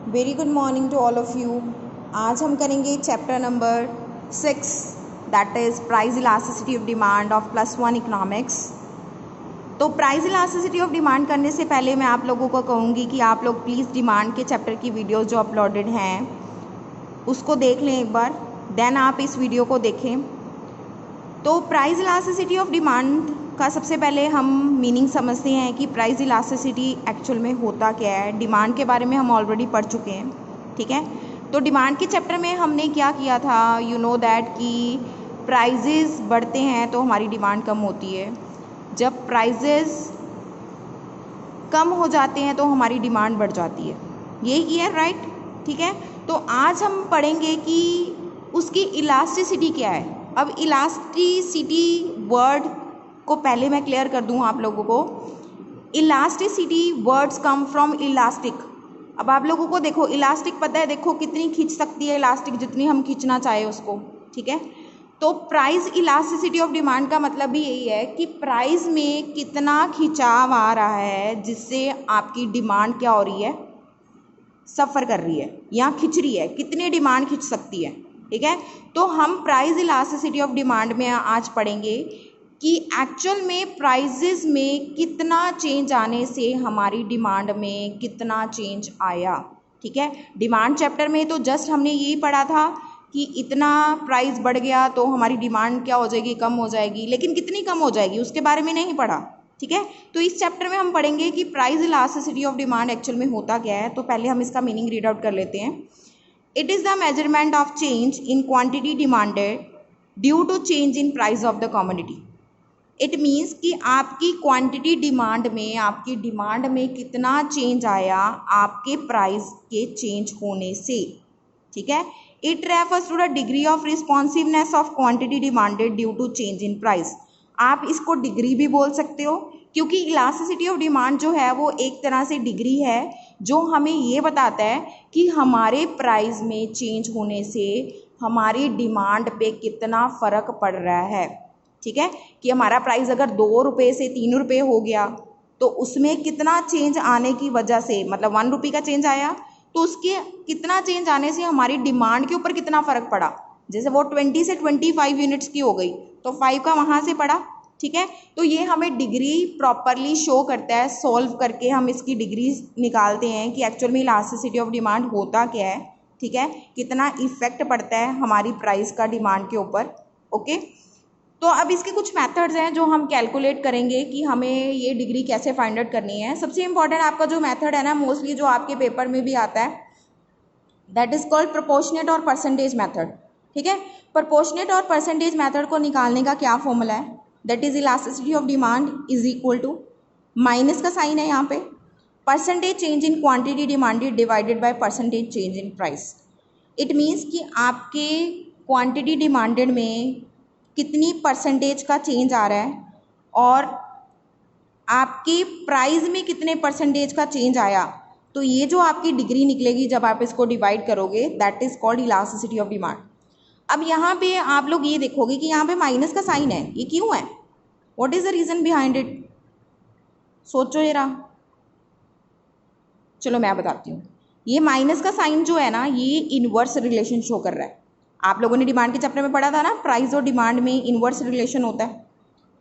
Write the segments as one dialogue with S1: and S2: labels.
S1: Very good morning to all of you. आज हम करेंगे chapter number 6 that is price elasticity of demand of +1 economics. तो price elasticity of demand करने से पहले मैं आप लोगों को कहूँगी कि आप लोग प्लीज़ डिमांड के चैप्टर की वीडियोज़ जो अपलोडेड हैं उसको देख लें एक बार, देन आप इस वीडियो को देखें। तो प्राइस इलास्टिसिटी ऑफ डिमांड का सबसे पहले हम मीनिंग समझते हैं कि प्राइस इलास्टिसिटी एक्चुअल में होता क्या है। डिमांड के बारे में हम ऑलरेडी पढ़ चुके हैं, ठीक है। तो डिमांड के चैप्टर में हमने क्या किया था, यू नो दैट कि प्राइजेस बढ़ते हैं तो हमारी डिमांड कम होती है, जब प्राइजेस कम हो जाते हैं तो हमारी डिमांड बढ़ जाती है। यही किया, राइट, ठीक है। तो आज हम पढ़ेंगे कि उसकी इलास्टिसिटी क्या है। अब इलास्टिसिटी वर्ड को पहले मैं क्लियर कर दूं आप लोगों को। Elasticity words come from elastic. अब आप लोगों को देखो इलास्टिक पता है, देखो कितनी खींच सकती है इलास्टिक, जितनी हम खींचना चाहे उसको, ठीक है। तो प्राइस इलास्टिसिटी ऑफ डिमांड का मतलब भी यही है कि प्राइस में कितना खिंचाव आ रहा है जिससे आपकी डिमांड क्या हो रही है, सफ़र कर रही है या खिंच रही है, कितनी डिमांड खिंच सकती है, ठीक है। तो हम प्राइस इलास्टिसिटी ऑफ डिमांड में आज पढ़ेंगे कि एक्चुअल में प्राइजेस में कितना चेंज आने से हमारी डिमांड में कितना चेंज आया, ठीक है। डिमांड चैप्टर में तो जस्ट हमने यही पढ़ा था कि इतना प्राइस बढ़ गया तो हमारी डिमांड क्या हो जाएगी, कम हो जाएगी, लेकिन कितनी कम हो जाएगी उसके बारे में नहीं पढ़ा, ठीक है। तो इस चैप्टर में हम पढ़ेंगे कि price elasticity of demand actual में होता क्या है। तो पहले हम इसका मीनिंग रीड आउट कर लेते हैं। It is the measurement of change in quantity demanded due to change in price of the commodity. It means कि आपकी क्वांटिटी डिमांड में, आपकी डिमांड में कितना चेंज आया आपके प्राइस के चेंज होने से, ठीक है। It refers to the degree of responsiveness of quantity demanded due to change in price. आप इसको डिग्री भी बोल सकते हो, क्योंकि इलास्टिसिटी ऑफ डिमांड जो है वो एक तरह से डिग्री है जो हमें ये बताता है कि हमारे प्राइस में चेंज होने से हमारी डिमांड पे कितना फ़र्क पड़ रहा है, ठीक है। कि हमारा प्राइस अगर 2 रुपये से 3 रुपये हो गया तो उसमें कितना चेंज आने की वजह से, मतलब 1 रुपये का चेंज आया तो उसके कितना चेंज आने से हमारी डिमांड के ऊपर कितना फ़र्क पड़ा। जैसे वो 20 से 25 यूनिट्स की हो गई तो 5 का वहाँ से पड़ा, ठीक है। तो ये हमें डिग्री प्रॉपरली शो करता है, सॉल्व करके हम इसकी डिग्री निकालते हैं कि एक्चुअल में इलास्टिसिटी ऑफ डिमांड होता क्या है, ठीक है, कितना इफेक्ट पड़ता है हमारी प्राइस का डिमांड के ऊपर, ओके। तो अब इसके कुछ मेथड्स हैं जो हम कैलकुलेट करेंगे कि हमें ये डिग्री कैसे फाइंड आउट करनी है। सबसे इंपॉर्टेंट आपका जो मेथड है ना, मोस्टली जो आपके पेपर में भी आता है, दैट इज़ कॉल्ड प्रोपोर्शनेट और परसेंटेज मेथड, ठीक है। प्रोपोर्शनेट और परसेंटेज मेथड को निकालने का क्या फॉर्मूला है, that is elasticity of demand is equal to, minus का साइन है यहाँ पे, percentage change in quantity demanded divided by percentage change in price. It means कि आपके क्वांटिटी डिमांडेड में कितनी परसेंटेज का चेंज आ रहा है और आपके प्राइस में कितने परसेंटेज का चेंज आया, तो ये जो आपकी डिग्री निकलेगी जब आप इसको डिवाइड करोगे, that is called elasticity of demand. अब यहाँ पे आप लोग ये देखोगे कि यहाँ पे माइनस का साइन है, ये क्यों है, what is the reason behind it, सोचो जरा। चलो मैं बताती हूँ। ये माइनस का साइन जो है ना, ये इनवर्स रिलेशन शो कर रहा है। आप लोगों ने डिमांड के चैप्टर में पढ़ा था ना, प्राइस और डिमांड में इनवर्स रिलेशन होता है।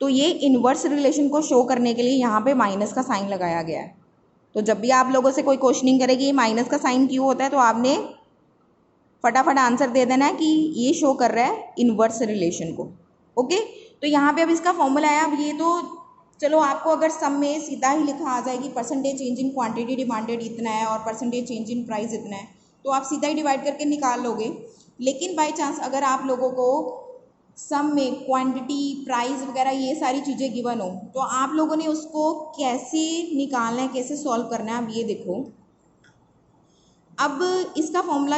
S1: तो ये इनवर्स रिलेशन को शो करने के लिए यहाँ पे माइनस का साइन लगाया गया है। तो जब भी आप लोगों से कोई क्वेश्चनिंग करेगी ये माइनस का साइन क्यों होता है, तो आपने फटाफट आंसर दे देना है कि ये शो कर रहा है इनवर्स रिलेशन को, ओके। तो यहाँ पे अब इसका फॉर्मूला है। अब ये तो चलो आपको अगर सम में सीधा ही लिखा आ जाएगी percentage change in quantity demanded इतना है और परसेंटेज चेंज इन प्राइस इतना है, तो आप सीधा ही डिवाइड करके निकाल लोगे। लेकिन बाई चांस अगर आप लोगों को सम में क्वांटिटी, प्राइस वगैरह ये सारी चीज़ें गिवन हो, तो आप लोगों ने उसको कैसे निकालना है, कैसे सॉल्व करना है, अब ये देखो। अब इसका फॉर्मूला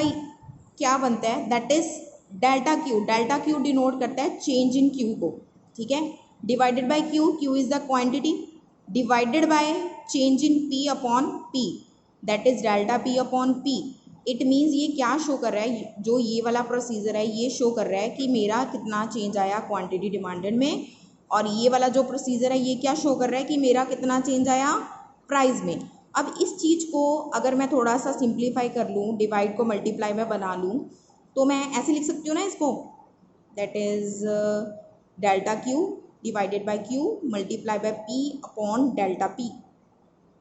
S1: क्या बनता है, that is delta Q. Delta Q denote करता है चेंज इन क्यू को, ठीक है, divided by Q, Q is the quantity, divided by change in P upon P, that is delta P upon P. It means ये क्या show कर रहा है, जो ये वाला प्रोसीजर है ये शो कर रहा है कि मेरा कितना चेंज आया क्वांटिटी डिमांडेड में, और ये वाला जो प्रोसीजर है ये क्या शो कर रहा है कि मेरा कितना चेंज आया प्राइस में। अब इस चीज़ को अगर मैं थोड़ा सा सिंप्लीफाई कर लूँ, डिवाइड को मल्टीप्लाई में बना लूँ, तो मैं ऐसे लिख सकती हूँ ना इसको, that is delta Q divided by Q multiply by P upon delta P.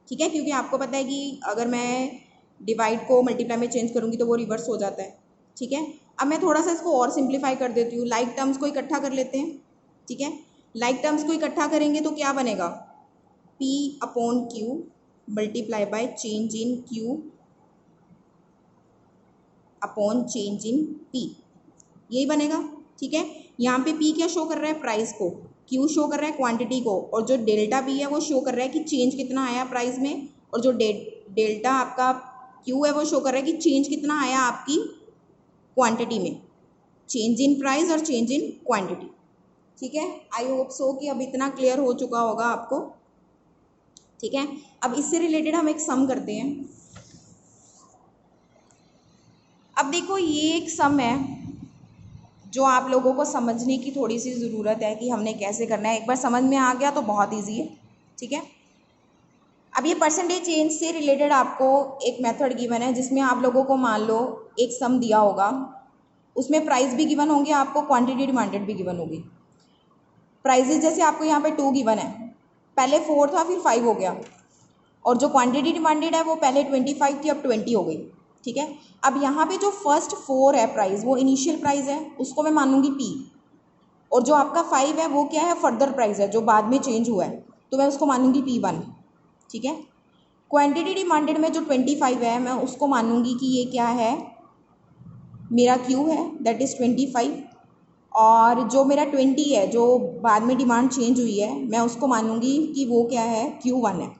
S1: ठीक है, क्योंकि आपको पता है कि अगर मैं डिवाइड को मल्टीप्लाई में चेंज करूँगी तो वो रिवर्स हो जाता है। ठीक है, अब मैं थोड़ा सा इसको और सिंप्लीफाई कर देती हूँ, लाइक टर्म्स को इकट्ठा कर लेते हैं। ठीक है, लाइक टर्म्स को इकट्ठा करेंगे तो क्या बनेगा, P upon Q multiply by change in Q upon change in P, यही बनेगा। ठीक है, यहाँ पे P क्या शो कर रहा है, प्राइस को, Q शो कर रहा है क्वांटिटी को, और जो डेल्टा P है वो शो कर रहा है कि चेंज कितना आया प्राइस में, और जो डेल्टा आपका Q है वो शो कर रहा है कि चेंज कितना आया आपकी क्वांटिटी में, चेंज इन प्राइस और चेंज इन क्वांटिटी। ठीक है, आई होप सो कि अब इतना क्लियर हो चुका होगा आपको। ठीक है, अब इससे रिलेटेड हम एक सम करते हैं। अब देखो ये एक सम है जो आप लोगों को समझने की थोड़ी सी ज़रूरत है कि हमने कैसे करना है। एक बार समझ में आ गया तो बहुत ईजी है। ठीक है, अब ये परसेंटेज चेंज से रिलेटेड आपको एक मेथड गिवन है जिसमें आप लोगों को मान लो एक सम दिया होगा, उसमें प्राइस भी गिवन होंगे, आपको क्वांटिटी डिमांडेड भी गिवन होगी। प्राइजेज जैसे आपको यहाँ पे 2 गिवन है, पहले 4 था फिर 5 हो गया, और जो क्वांटिटी डिमांडेड है वो पहले 25 थी अब 20 हो गई। ठीक है, अब यहाँ पे जो फर्स्ट 4 है प्राइस, वो इनिशियल प्राइस है, उसको मैं मानूंगी P, और जो आपका 5 है वो क्या है, फर्दर प्राइस है जो बाद में चेंज हुआ है, तो मैं उसको मानूंगी P1। ठीक है, क्वांटिटी डिमांडेड में जो 25 है मैं उसको मानूंगी कि ये क्या है, मेरा Q है, दैट इज़ 25, और जो मेरा 20 है जो बाद में डिमांड चेंज हुई है मैं उसको मानूंगी कि वो क्या है, Q1 है।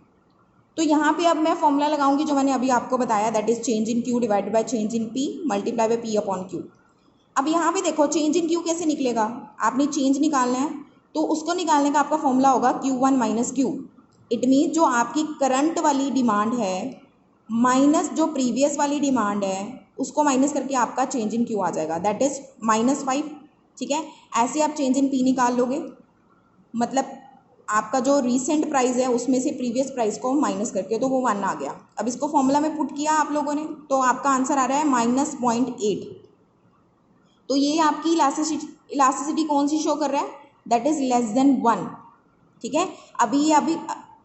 S1: तो यहाँ पे अब मैं फॉर्मूला लगाऊंगी जो मैंने अभी आपको बताया, that is change in Q divided by change in P multiply by P upon Q। अब यहाँ पे देखो चेंज इन Q कैसे निकलेगा, आपने चेंज निकालना है तो उसको निकालने का आपका फॉर्मूला होगा Q1 minus Q। It mean जो आपकी करंट वाली डिमांड है माइनस जो प्रीवियस वाली डिमांड है उसको माइनस करके आपका चेंज इन Q आ जाएगा, दैट इज -5। ठीक है, ऐसे आप चेंज इन P निकाल लोगे, मतलब आपका जो रीसेंट प्राइस है उसमें से प्रीवियस प्राइस को माइनस करके तो वो 1 आ गया। अब इसको फॉर्मूला में पुट किया आप लोगों ने तो आपका आंसर आ रहा है -0.8। तो ये आपकी इलास्टिसिटी कौन सी शो कर रहा है, दैट इज लेस देन 1। ठीक है,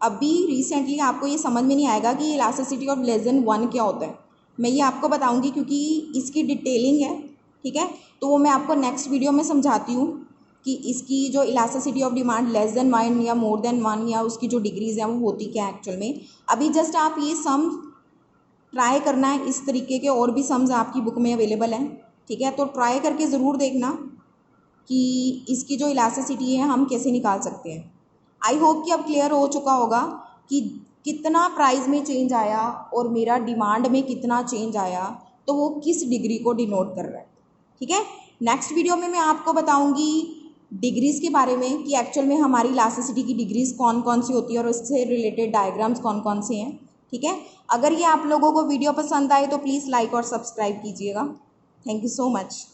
S1: अभी रिसेंटली आपको ये समझ में नहीं आएगा कि इलास्टिसिटी ऑफ लेस देन 1 क्या होता है, मैं ये आपको बताऊंगी क्योंकि इसकी डिटेलिंग है। ठीक है, तो वो मैं आपको नेक्स्ट वीडियो में समझाती हूँ कि इसकी जो elasticity of demand less than 1 या मोर देन 1 या उसकी जो डिग्रीज हैं वो होती क्या है एक्चुअल में। अभी जस्ट आप ये सम ट्राई करना है, इस तरीके के और भी सम्स आपकी बुक में अवेलेबल हैं। ठीक है, तो ट्राई करके ज़रूर देखना कि इसकी जो इलास्टिसिटी है हम कैसे निकाल सकते हैं। आई होप कि अब क्लियर हो चुका होगा कि कितना प्राइस में चेंज आया और मेरा डिमांड में कितना चेंज आया, तो वो किस डिग्री को डिनोट कर रहा है। ठीक है, नेक्स्ट वीडियो में मैं आपको बताऊंगी डिग्रीज़ के बारे में कि एक्चुअल में हमारी इलास्टिसिटी की डिग्रीज़ कौन कौन सी होती है और उससे रिलेटेड डायग्राम्स कौन कौन से हैं। ठीक है, अगर ये आप लोगों को वीडियो पसंद आए तो प्लीज़ लाइक और सब्सक्राइब कीजिएगा। Thank you so much.